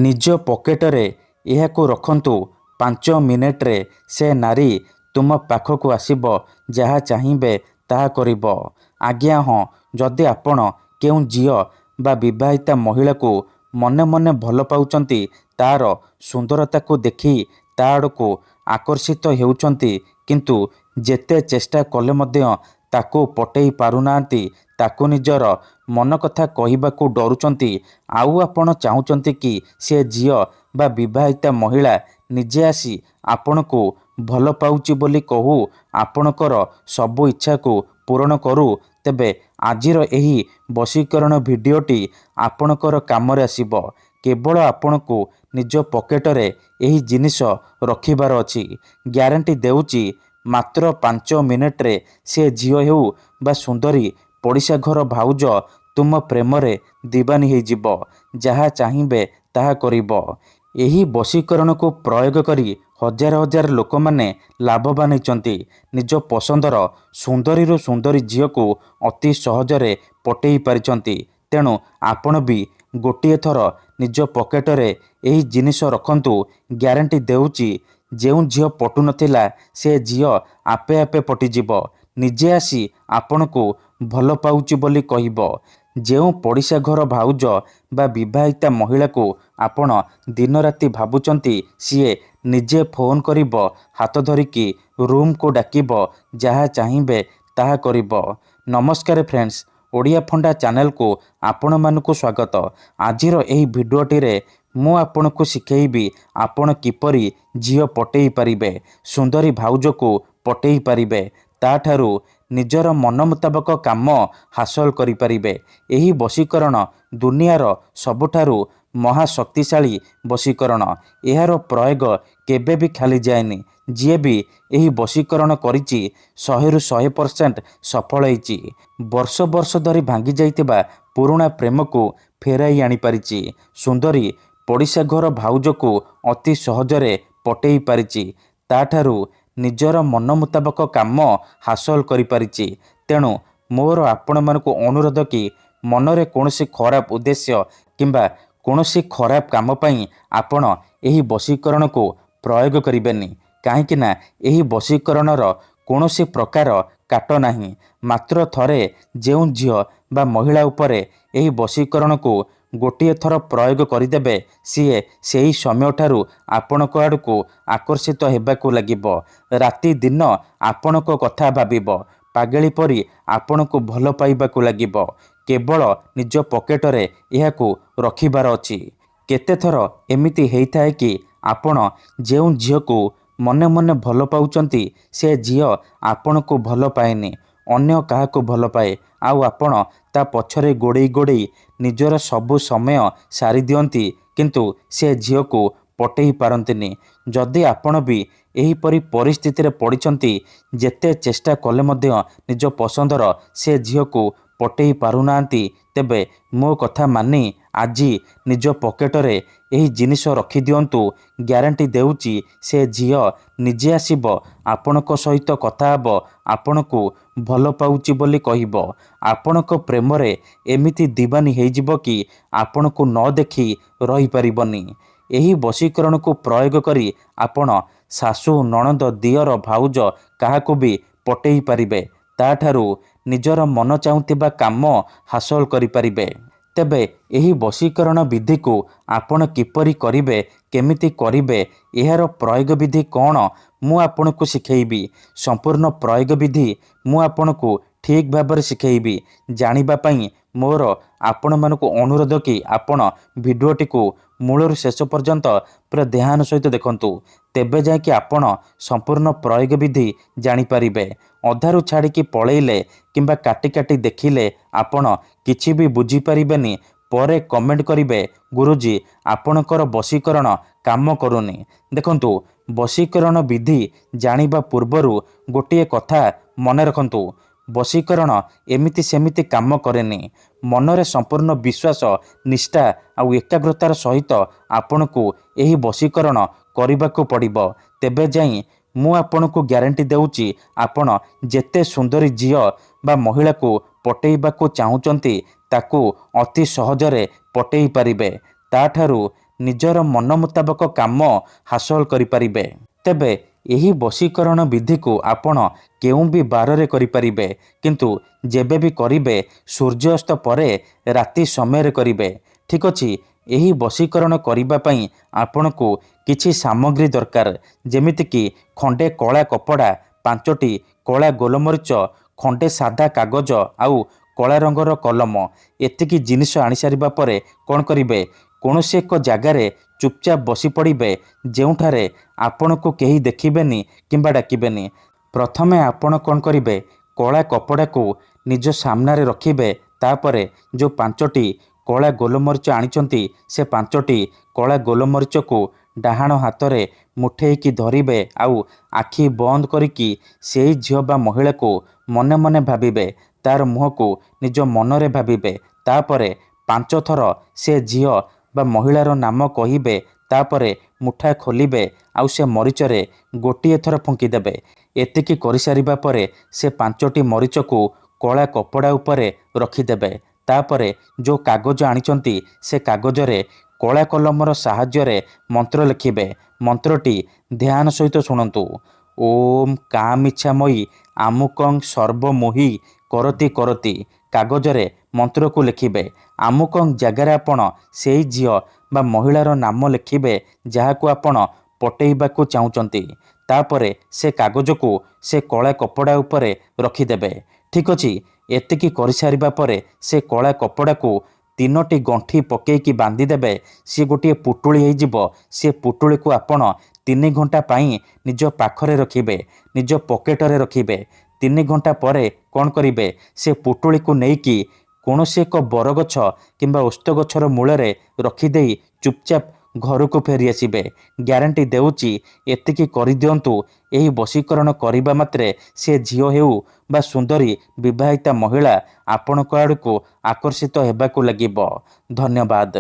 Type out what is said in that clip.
ନିଜ ପକେଟରେ ଏହାକୁ ରଖନ୍ତୁ। 5 ମିନିଟରେ ସେ ନାରୀ ତୁମ ପାଖକୁ ଆସିବ, ଯାହା ଚାହିଁବେ ତାହା କରିବ। ଆଜ୍ଞା ହଁ, ଯଦି ଆପଣ କେଉଁ ଝିଅ ବା ବିବାହିତା ମହିଳାକୁ ମନେ ମନେ ଭଲ ପାଉଛନ୍ତି, ତା'ର ସୁନ୍ଦରତାକୁ ଦେଖି ତା ଆଡ଼କୁ ଆକର୍ଷିତ ହେଉଛନ୍ତି, କିନ୍ତୁ ଯେତେ ଚେଷ୍ଟା କଲେ ମଧ୍ୟ ତାକୁ ପଟେଇ ପାରୁନାହାନ୍ତି, ତାକୁ ନିଜର ମନ କଥା କହିବାକୁ ଡରୁଛନ୍ତି, ଆଉ ଆପଣ ଚାହୁଁଛନ୍ତି କି ସେ ଝିଅ ବା ବିବାହିତା ମହିଳା ନିଜେ ଆସି ଆପଣଙ୍କୁ ଭଲ ପାଉଛି ବୋଲି କହୁ ଆପଣଙ୍କର ସବୁ ଇଚ୍ଛାକୁ ପୂରଣ କରୁ, ତେବେ ଆଜିର ଏହି ବଶୀକରଣ ଭିଡ଼ିଓଟି ଆପଣଙ୍କର କାମରେ ଆସିବ। କେବଳ ଆପଣଙ୍କୁ ନିଜ ପକେଟରେ ଏହି ଜିନିଷ ରଖିବାର ଅଛି। ଗ୍ୟାରେଣ୍ଟି ଦେଉଛି, ମାତ୍ର 5 ମିନିଟରେ ସେ ଝିଅ ହେଉ ବା ସୁନ୍ଦରୀ ପଡ଼ିଶା ଘର ଭାଉଜ ତୁମ ପ୍ରେମରେ ଦିବାନୀ ହୋଇଯିବ, ଯାହା ଚାହିଁବେ ତାହା କରିବ। ଏହି ବଶୀକରଣକୁ ପ୍ରୟୋଗ କରି ହଜାର ହଜାର ଲୋକମାନେ ଲାଭବାନ ହୋଇଛନ୍ତି। ନିଜ ପସନ୍ଦର ସୁନ୍ଦରୀରୁ ସୁନ୍ଦରୀ ଝିଅକୁ ଅତି ସହଜରେ ପଟେଇ ପାରିଛନ୍ତି। ତେଣୁ ଆପଣ ବି ଗୋଟିଏ ଥର ନିଜ ପକେଟରେ ଏହି ଜିନିଷ ରଖନ୍ତୁ। ଗ୍ୟାରେଣ୍ଟି ଦେଉଛି, ଯେଉଁ ଝିଅ ପଟୁନଥିଲା ସେ ଝିଅ ଆପେ ଆପେ ପଟିଯିବ, ନିଜେ ଆସି ଆପଣଙ୍କୁ ଭଲ ପାଉଛି ବୋଲି କହିବ। ଯେଉଁ ପଡ଼ିଶା ଘର ଭାଉଜ ବା ବିବାହିତା ମହିଳାକୁ ଆପଣ ଦିନରାତି ଭାବୁଛନ୍ତି, ସିଏ ନିଜେ ଫୋନ୍ କରିବ, ହାତ ଧରିକି ରୁମ୍କୁ ଡାକିବ, ଯାହା ଚାହିଁବେ ତାହା କରିବ। ନମସ୍କାର ଫ୍ରେଣ୍ଡସ୍, ଓଡ଼ିଆ ଫଣ୍ଡା ଚ୍ୟାନେଲକୁ ଆପଣମାନଙ୍କୁ ସ୍ୱାଗତ। ଆଜିର ଏହି ଭିଡ଼ିଓଟିରେ ମୁଁ ଆପଣଙ୍କୁ ଶିଖେଇବି ଆପଣ କିପରି ଝିଅ ପଟେଇ ପାରିବେ, ସୁନ୍ଦରୀ ଭାଉଜକୁ ପଟେଇ ପାରିବେ, ତାଠାରୁ ନିଜର ମନ ମୁତାବକ କାମ ହାସଲ କରିପାରିବେ। ଏହି ବଶୀକରଣ ଦୁନିଆର ସବୁଠାରୁ ମହାଶକ୍ତିଶାଳୀ ବଶୀକରଣ। ଏହାର ପ୍ରୟୋଗ କେବେ ବି ଖାଲି ଯାଏନି। ଯିଏ ବି ଏହି ବଶୀକରଣ କରିଛି 100ରୁ 100% ସଫଳ ହୋଇଛି। ବର୍ଷ ବର୍ଷ ଧରି ଭାଙ୍ଗି ଯାଇଥିବା ପୁରୁଣା ପ୍ରେମକୁ ଫେରାଇ ଆଣିପାରିଛି। ସୁନ୍ଦରୀ ପଡ଼ିଶା ଘର ଭାଉଜକୁ ଅତି ସହଜରେ ପଟେଇ ପାରିଛି, ତାଠାରୁ ନିଜର ମନ ମୁତାବକ କାମ ହାସଲ କରିପାରିଛି। ତେଣୁ ମୋର ଆପଣମାନଙ୍କୁ ଅନୁରୋଧ କି ମନରେ କୌଣସି ଖରାପ ଉଦ୍ଦେଶ୍ୟ କିମ୍ବା କୌଣସି ଖରାପ କାମ ପାଇଁ ଆପଣ ଏହି ବଶୀକରଣକୁ ପ୍ରୟୋଗ କରିବେନି। କାହିଁକି ନା ଏହି ବଶୀକରଣର କୌଣସି ପ୍ରକାର କାଟ ନାହିଁ। ମାତ୍ର ଥରେ ଯେଉଁ ଝିଅ ବା ମହିଳା ଉପରେ ଏହି ବଶୀକରଣକୁ ଗୋଟିଏ ଥର ପ୍ରୟୋଗ କରିଦେବେ, ସିଏ ସେହି ସମୟଠାରୁ ଆପଣଙ୍କ ଆଡ଼କୁ ଆକର୍ଷିତ ହେବାକୁ ଲାଗିବ। ରାତି ଦିନ ଆପଣଙ୍କ କଥା ଭାବିବ, ପାଗଳି ପରି ଆପଣଙ୍କୁ ଭଲ ପାଇବାକୁ ଲାଗିବ। କେବଳ ନିଜ ପକେଟରେ ଏହାକୁ ରଖିବାର ଅଛି। କେତେଥର ଏମିତି ହେଇଥାଏ କି ଆପଣ ଯେଉଁ ଝିଅକୁ ମନେ ମନେ ଭଲ ପାଉଛନ୍ତି, ସେ ଝିଅ ଆପଣଙ୍କୁ ଭଲ ପାଏନି, ଅନ୍ୟ କାହାକୁ ଭଲ ପାଏ, ଆଉ ଆପଣ ତା ପଛରେ ଗୋଡ଼େଇ ଗୋଡ଼େଇ ନିଜର ସବୁ ସମୟ ସାରି ଦିଅନ୍ତି, କିନ୍ତୁ ସେ ଝିଅକୁ ପଟେଇ ପାରନ୍ତିନି। ଯଦି ଆପଣ ବି ଏହିପରି ପରିସ୍ଥିତିରେ ପଡ଼ିଛନ୍ତି, ଯେତେ ଚେଷ୍ଟା କଲେ ମଧ୍ୟ ନିଜ ପସନ୍ଦର ସେ ଝିଅକୁ ପଟେଇ ପାରୁନାହାନ୍ତି, ତେବେ ମୋ କଥା ମାନି ଆଜି ନିଜ ପକେଟରେ ଏହି ଜିନିଷ ରଖିଦିଅନ୍ତୁ। ଗ୍ୟାରେଣ୍ଟି ଦେଉଛି, ସେ ଝିଅ ନିଜେ ଆସିବ, ଆପଣଙ୍କ ସହିତ କଥା ହେବ, ଆପଣଙ୍କୁ ଭଲ ପାଉଛି ବୋଲି କହିବ। ଆପଣଙ୍କ ପ୍ରେମରେ ଏମିତି ଦିବାନୀ ହେଇଯିବ କି ଆପଣଙ୍କୁ ନ ଦେଖି ରହିପାରିବନି। ଏହି ବଶୀକରଣକୁ ପ୍ରୟୋଗ କରି ଆପଣ ଶାଶୁ, ନଣନ୍ଦ, ଦିଅର, ଭାଉଜ କାହାକୁ ବି ପଟେଇ ପାରିବେ, ତାଠାରୁ ନିଜର ମନ ଚାହୁଁଥିବା କାମ ହାସଲ କରିପାରିବେ। ତେବେ ଏହି ବଶୀକରଣ ବିଧିକୁ ଆପଣ କିପରି କରିବେ, କେମିତି କରିବେ, ଏହାର ପ୍ରୟୋଗ ବିଧି କ'ଣ, ମୁଁ ଆପଣଙ୍କୁ ଶିଖେଇବି। ସମ୍ପୂର୍ଣ୍ଣ ପ୍ରୟୋଗ ବିଧି ମୁଁ ଆପଣଙ୍କୁ ଠିକ୍ ଭାବରେ ଶିଖେଇବି। ଜାଣିବା ପାଇଁ ମୋର ଆପଣମାନଙ୍କୁ ଅନୁରୋଧ କି ଆପଣ ଭିଡ଼ିଓଟିକୁ ମୂଳରୁ ଶେଷ ପର୍ଯ୍ୟନ୍ତ ପୁରା ଧ୍ୟାନ ସହିତ ଦେଖନ୍ତୁ, ତେବେ ଯାଇକି ଆପଣ ସମ୍ପୂର୍ଣ୍ଣ ପ୍ରୟୋଗ ବିଧି ଜାଣିପାରିବେ। ଅଧାରୁ ଛାଡ଼ିକି ପଳେଇଲେ କିମ୍ବା କାଟି କାଟି ଦେଖିଲେ ଆପଣ କିଛି ବି ବୁଝିପାରିବେନି। ପରେ କମେଣ୍ଟ କରିବେ, ଗୁରୁଜୀ ଆପଣଙ୍କର ବଶୀକରଣ କାମ କରୁନି। ଦେଖନ୍ତୁ, ବଶୀକରଣ ବିଧି ଜାଣିବା ପୂର୍ବରୁ ଗୋଟିଏ କଥା ମନେ ରଖନ୍ତୁ, ବଶୀକରଣ ଏମିତି ସେମିତି କାମ କରେନି। ମନରେ ସମ୍ପୂର୍ଣ୍ଣ ବିଶ୍ୱାସ, ନିଷ୍ଠା ଆଉ ଏକାଗ୍ରତାର ସହିତ ଆପଣଙ୍କୁ ଏହି ବଶୀକରଣ କରିବାକୁ ପଡ଼ିବ। ତେବେ ଯାଇ ମୁଁ ଆପଣଙ୍କୁ ଗ୍ୟାରେଣ୍ଟି ଦେଉଛି, ଆପଣ ଯେତେ ସୁନ୍ଦରୀ ଝିଅ ବା ମହିଳାକୁ ପଟେଇବାକୁ ଚାହୁଁଛନ୍ତି, ତାକୁ ଅତି ସହଜରେ ପଟେଇ ପାରିବେ। ତାଠାରୁ ନିଜର ମନ ମୁତାବକ କାମ ହାସଲ କରିପାରିବେ। ତେବେ ଏହି ବଶୀକରଣ ବିଧିକୁ ଆପଣ କେଉଁ ବି ବାରରେ କରିପାରିବେ, କିନ୍ତୁ ଯେବେ ବି କରିବେ ସୂର୍ଯ୍ୟାସ୍ତ ପରେ ରାତି ସମୟରେ କରିବେ। ଠିକ୍ ଅଛି। ଏହି ବଶୀକରଣ କରିବା ପାଇଁ ଆପଣଙ୍କୁ କିଛି ସାମଗ୍ରୀ ଦରକାର, ଯେମିତିକି ଖଣ୍ଡେ କଳା କପଡ଼ା, 5ଟି କଳା ଗୋଲମରିଚ, ଖଣ୍ଡେ ସାଧା କାଗଜ ଆଉ କଳା ରଙ୍ଗର କଲମ। ଏତିକି ଜିନିଷ ଆଣିସାରିବା ପରେ କ'ଣ କରିବେ, କୌଣସି ଏକ ଜାଗାରେ ଚୁପଚାପ ବସି ପଡ଼ିବେ, ଯେଉଁଠାରେ ଆପଣଙ୍କୁ କେହି ଦେଖିବେନି କିମ୍ବା ଡାକିବେନି। ପ୍ରଥମେ ଆପଣ କ'ଣ କରିବେ, କଳା କପଡ଼ାକୁ ନିଜ ସାମ୍ନାରେ ରଖିବେ। ତାପରେ ଯେଉଁ 5ଟି କଳା ଗୋଲମରିଚ ଆଣିଛନ୍ତି, ସେ 5ଟି କଳା ଗୋଲମରିଚକୁ ଡାହାଣ ହାତରେ ମୁଠେଇକି ଧରିବେ ଆଉ ଆଖି ବନ୍ଦ କରିକି ସେଇ ଝିଅ ବା ମହିଳାକୁ ମନେ ମନେ ଭାବିବେ। ତାର ମୁହଁକୁ ନିଜ ମନରେ ଭାବିବେ। ତାପରେ 5 ଥର ସେ ଝିଅ ବା ମହିଳାର ନାମ କହିବେ। ତାପରେ ମୁଠା ଖୋଲିବେ ଆଉ ସେ ମରିଚରେ ଗୋଟିଏ ଥର ଫୁଙ୍କିଦେବେ। ଏତିକି କରିସାରିବା ପରେ ସେ 5ଟି ମରିଚକୁ କଳା କପଡ଼ା ଉପରେ ରଖିଦେବେ। ତାପରେ ଯେଉଁ କାଗଜ ଆଣିଛନ୍ତି, ସେ କାଗଜରେ କଳା କଲମର ସାହାଯ୍ୟରେ ମନ୍ତ୍ର ଲେଖିବେ। ମନ୍ତ୍ରଟି ଧ୍ୟାନ ସହିତ ଶୁଣନ୍ତୁ। ଓମ୍ କାମିଚ୍ଛାମୟୀ ଆମୁକଂ ସର୍ବମୋହି କରତି କରତି। କାଗଜରେ ମନ୍ତ୍ରକୁ ଲେଖିବେ। ଆମୁକଂ ଜାଗାରେ ଆପଣ ସେଇ ଝିଅ ବା ମହିଳାର ନାମ ଲେଖିବେ ଯାହାକୁ ଆପଣ ପଟେଇବାକୁ ଚାହୁଁଛନ୍ତି। ତାପରେ ସେ କାଗଜକୁ ସେ କଳା କପଡ଼ା ଉପରେ ରଖିଦେବେ। ଠିକ୍ ଅଛି। ଏତିକି କରିସାରିବା ପରେ ସେ କଳା କପଡ଼ାକୁ 3ଟି ଗଣ୍ଠି ପକେଇକି ବାନ୍ଧିଦେବେ। ସିଏ ଗୋଟିଏ ପୁଟୁଳି ହେଇଯିବ। ସେ ପୁଟୁଳିକୁ ଆପଣ 3 ଘଣ୍ଟା ପାଇଁ ନିଜ ପାଖରେ ରଖିବେ, ନିଜ ପକେଟରେ ରଖିବେ। 3 ଘଣ୍ଟା ପରେ କ'ଣ କରିବେ, ସେ ପୁଟୁଳିକୁ ନେଇକି କୌଣସି ଏକ ବରଗଛ କିମ୍ବା ଓସ୍ତ ଗଛର ମୂଳରେ ରଖିଦେଇ ଚୁପଚାପ ଘରକୁ ଫେରି ଆସିବେ। ଗ୍ୟାରେଣ୍ଟି ଦେଉଛି, ଏତିକି କରିଦିଅନ୍ତୁ। ଏହି ବଶୀକରଣ କରିବା ମାତ୍ରେ ସେ ଝିଅ ହେଉ ବା ସୁନ୍ଦରୀ ବିବାହିତା ମହିଳା ଆପଣଙ୍କ ଆଡ଼କୁ ଆକର୍ଷିତ ହେବାକୁ ଲାଗିବ। ଧନ୍ୟବାଦ।